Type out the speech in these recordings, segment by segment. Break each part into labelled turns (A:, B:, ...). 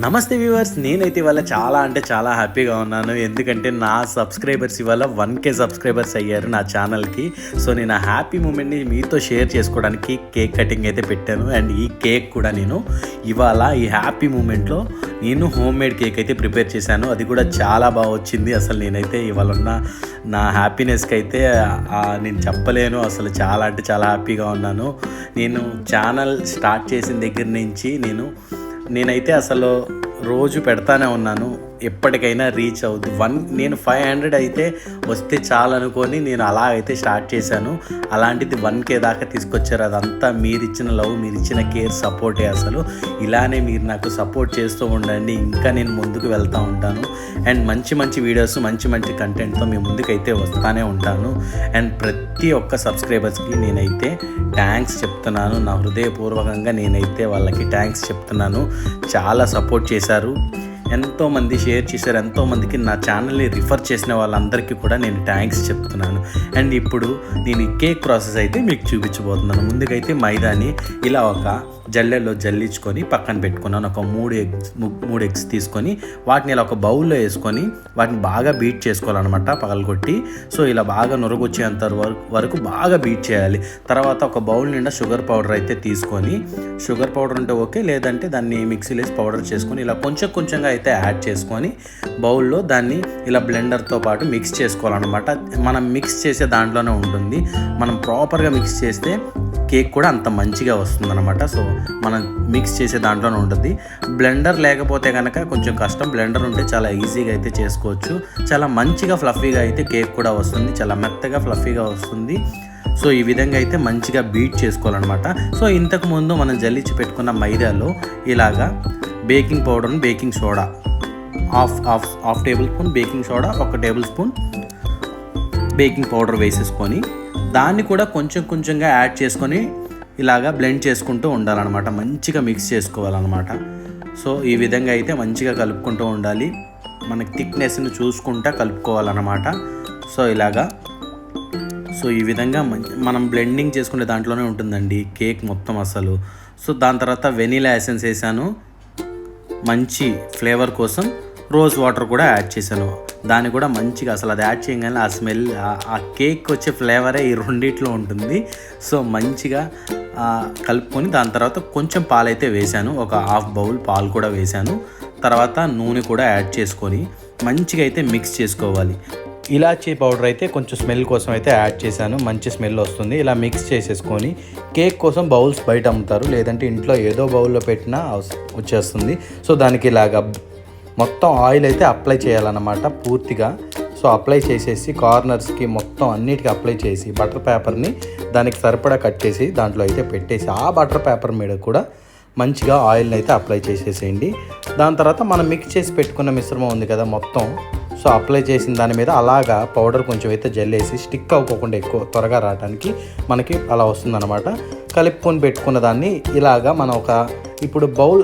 A: నమస్తే వ్యూవర్స్, నేనైతే ఇవాళ చాలా అంటే చాలా హ్యాపీగా ఉన్నాను. ఎందుకంటే నా సబ్స్క్రైబర్స్ ఇవాళ 1K సబ్స్క్రైబర్స్ అయ్యారు నా ఛానల్కి. సో నేను ఆ హ్యాపీ మూమెంట్ని మీతో షేర్ చేసుకోవడానికి కేక్ కటింగ్ అయితే పెట్టాను. అండ్ ఈ కేక్ కూడా నేను ఇవాళ ఈ హ్యాపీ మూమెంట్లో నేను హోమ్ మేడ్ కేక్ అయితే ప్రిపేర్ చేశాను. అది కూడా చాలా బాగా వచ్చింది. అసలు నేనైతే ఇవాళ ఉన్న నా హ్యాపీనెస్కి అయితే నేను చెప్పలేను. అసలు చాలా అంటే చాలా హ్యాపీగా ఉన్నాను. నేను ఛానల్ స్టార్ట్ చేసిన దగ్గర నుంచి నేనైతే అసలు రోజు పెడతానే ఉన్నాను. ఎప్పటికైనా రీచ్ అవుతుంది. నేను 500 అయితే వస్తే చాలనుకొని నేను అలా అయితే స్టార్ట్ చేశాను. అలాంటిది 1K దాకా తీసుకొచ్చారు. అదంతా మీరిచ్చిన లవ్, మీరిచ్చిన కేర్, సపోర్టే. అసలు ఇలానే మీరు నాకు సపోర్ట్ చేస్తూ ఉండండి. ఇంకా నేను ముందుకు వెళ్తూ ఉంటాను. అండ్ మంచి మంచి వీడియోస్, మంచి మంచి కంటెంట్తో మీ ముందుకైతే వస్తూనే ఉంటాను. అండ్ ప్రతి ఒక్క సబ్స్క్రైబర్స్కి నేనైతే థ్యాంక్స్ చెప్తున్నాను. నా హృదయపూర్వకంగా నేనైతే వాళ్ళకి థ్యాంక్స్ చెప్తున్నాను. చాలా సపోర్ట్ చేశారు, ఎంతోమంది షేర్ చేశారు, ఎంతోమందికి నా ఛానల్ని రిఫర్ చేసిన వాళ్ళందరికీ కూడా నేను థ్యాంక్స్ చెప్తున్నాను. అండ్ ఇప్పుడు నేను ఈ కేక్ ప్రాసెస్ అయితే మీకు చూపించబోతున్నాను. ముందుకైతే మైదాని ఇలా ఒక జల్లెల్లో జల్లించుకొని పక్కన పెట్టుకున్నాను. ఒక 3 ఎగ్స్ తీసుకొని వాటిని ఇలా ఒక బౌల్లో వేసుకొని వాటిని బాగా బీట్ చేసుకోవాలన్నమాట, పగలగొట్టి. సో ఇలా బాగా నొరగొచ్చేంత వరకు బాగా బీట్ చేయాలి. తర్వాత ఒక బౌల్ నిండా షుగర్ పౌడర్ అయితే తీసుకొని, షుగర్ పౌడర్ ఉంటే ఓకే, లేదంటే దాన్ని మిక్సీలో వేసి పౌడర్ చేసుకొని ఇలా కొంచెం కొంచెంగా అయితే యాడ్ చేసుకొని బౌల్లో దాన్ని ఇలా బ్లెండర్తో పాటు మిక్స్ చేసుకోవాలన్నమాట. మనం మిక్స్ చేసే దాంట్లోనే ఉంటుంది. మనం ప్రాపర్గా మిక్స్ చేస్తే కేక్ కూడా అంత మంచిగా వస్తుందన్నమాట. సో మనం మిక్స్ చేసే దాంట్లోనే ఉంటుంది. బ్లెండర్ లేకపోతే కనుక కొంచెం కష్టం. బ్లెండర్ ఉంటే చాలా ఈజీగా అయితే చేసుకోవచ్చు. చాలా మంచిగా ఫ్లఫీగా అయితే కేక్ కూడా వస్తుంది. చాలా మెత్తగా ఫ్లఫీగా వస్తుంది. సో ఈ విధంగా అయితే మంచిగా బీట్ చేసుకోవాలన్నమాట. సో ఇంతకుముందు మనం జల్లించి పెట్టుకున్న మైదాలో ఇలాగా బేకింగ్ పౌడర్ని, baking soda half table spoon baking soda, 1 table spoon baking powder వేసేసుకొని దాన్ని కూడా కొంచెం కొంచెంగా యాడ్ చేసుకొని ఇలాగా బ్లెండ్ చేసుకుంటూ ఉండాలన్నమాట. మంచిగా మిక్స్ చేసుకోవాలన్నమాట. సో ఈ విధంగా అయితే మంచిగా కలుపుకుంటూ ఉండాలి. మనకి థిక్నెస్ని చూసుకుంటా కలుపుకోవాలన్నమాట. సో ఇలాగా ఈ విధంగా మనం బ్లెండింగ్ చేసుకునే దాంట్లోనే ఉంటుందండి కేక్ మొత్తం అసలు. సో దాని తర్వాత వెనీలా ఎసెన్స్ వేసాను. మంచి ఫ్లేవర్ కోసం రోజ్ వాటర్ కూడా యాడ్ చేశాను. దాన్ని కూడా మంచిగా అసలు అది యాడ్ చేయగానే ఆ స్మెల్, ఆ కేక్ వచ్చే ఫ్లేవరే ఈ రెండిట్లో ఉంటుంది. సో మంచిగా కలుపుకొని దాని తర్వాత కొంచెం పాలైతే వేశాను. ఒక హాఫ్ బౌల్ పాలు కూడా వేశాను. తర్వాత నూనె కూడా యాడ్ చేసుకొని మంచిగా అయితే మిక్స్ చేసుకోవాలి. ఇలాచీ పౌడర్ అయితే కొంచెం స్మెల్ కోసం అయితే యాడ్ చేశాను. మంచి స్మెల్ వస్తుంది. ఇలా మిక్స్ చేసేసుకొని కేక్ కోసం బౌల్స్ బయట అమ్ముతారు, లేదంటే ఇంట్లో ఏదో బౌల్లో పెట్టినా వచ్చేస్తుంది. సో దానికి ఇలాగా మొత్తం ఆయిల్ అయితే అప్లై చేయాలన్నమాట పూర్తిగా. సో అప్లై చేసేసి కార్నర్స్కి మొత్తం అన్నిటికీ అప్లై చేసి బటర్ పేపర్ని దానికి సరిపడా కట్ చేసి దాంట్లో అయితే పెట్టేసి ఆ బటర్ పేపర్ మీద కూడా మంచిగా ఆయిల్ని అయితే అప్లై చేసేసేయండి. దాని తర్వాత మనం మిక్స్ చేసి పెట్టుకున్న మిశ్రమం ఉంది కదా మొత్తం, సో అప్లై చేసిన దాని మీద అలాగా పౌడర్ కొంచెం అయితే జల్లేసి స్టిక్ అవ్వకుండా ఎక్కువ త్వరగా రావడానికి మనకి అలా వస్తుందన్నమాట. కలుపుకొని పెట్టుకున్న దాన్ని ఇలాగా మనం ఇప్పుడు బౌల్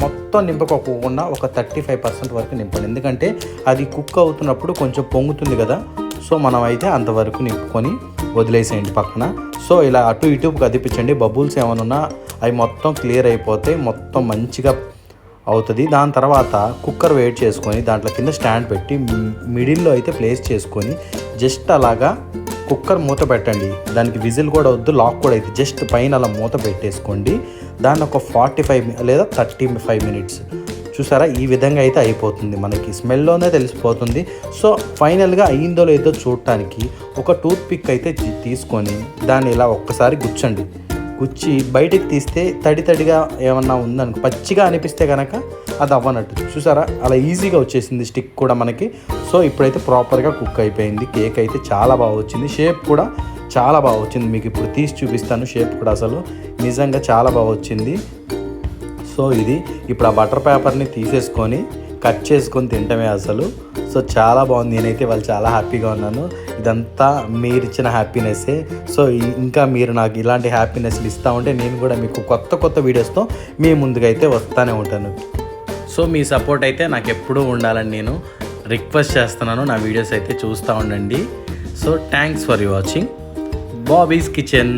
A: మొత్తం నింపుకోకుండా ఒక 35% వరకు నింపండి. ఎందుకంటే అది కుక్ అవుతున్నప్పుడు కొంచెం పొంగుతుంది కదా. సో మనం అయితే అంతవరకు నింపుకొని వదిలేసేయండి పక్కన. సో ఇలా అటు ఇటు కదిపించండి. బబుల్స్ ఏమైనా ఉన్నా అవి మొత్తం క్లియర్ అయిపోతే మొత్తం మంచిగా అవుతుంది. దాని తర్వాత కుక్కర్ వేడి చేసుకొని దాంట్లో కింద స్టాండ్ పెట్టి మిడిల్లో అయితే ప్లేస్ చేసుకొని జస్ట్ అలాగా కుక్కర్ మూత పెట్టండి. దానికి విజిల్ కూడా వద్దు, లాక్ కూడా అయితే జస్ట్ పైన అలా మూత పెట్టేసుకోండి. దాన్ని ఒక 45 లేదా 35 మినిట్స్ చూసారా, ఈ విధంగా అయితే అయిపోతుంది. మనకి స్మెల్లోనే తెలిసిపోతుంది. సో ఫైనల్గా అయ్యిందో లేదో చూడటానికి ఒక టూత్ పిక్ అయితే తీసుకొని దాన్ని ఇలా ఒక్కసారి గుచ్చి బయటికి తీస్తే తడిగా ఏమన్నా ఉందనుకో, పచ్చిగా అనిపిస్తే కనుక అది అవ్వనట్టు. చూసారా, అలా ఈజీగా వచ్చేసింది స్టిక్ కూడా మనకి. సో ఇప్పుడైతే ప్రాపర్గా కుక్ అయిపోయింది. కేక్ అయితే చాలా బాగా వచ్చింది. షేప్ కూడా చాలా బాగా వచ్చింది. మీకు ఇప్పుడు తీసి చూపిస్తాను. షేప్ కూడా అసలు నిజంగా చాలా బాగా వచ్చింది. సో ఇది ఇప్పుడు ఆ బటర్ పేపర్ని తీసేసుకొని కట్ చేసుకొని తింటమే అసలు. సో చాలా బాగుంది. నేనైతే వాళ్ళు చాలా హ్యాపీగా ఉన్నాను. ఇదంతా మీరు ఇచ్చిన హ్యాపీనెస్సే. సో ఇంకా మీరు నాకు ఇలాంటి హ్యాపీనెస్లు ఇస్తూ ఉంటే నేను కూడా మీకు కొత్త వీడియోస్తో మీ ముందుకైతే వస్తూనే ఉంటాను. సో మీ సపోర్ట్ అయితే నాకు ఎప్పుడూ ఉండాలని నేను రిక్వెస్ట్ చేస్తున్నాను. నా వీడియోస్ అయితే చూస్తూ ఉండండి. So thanks for watching Bobby's kitchen.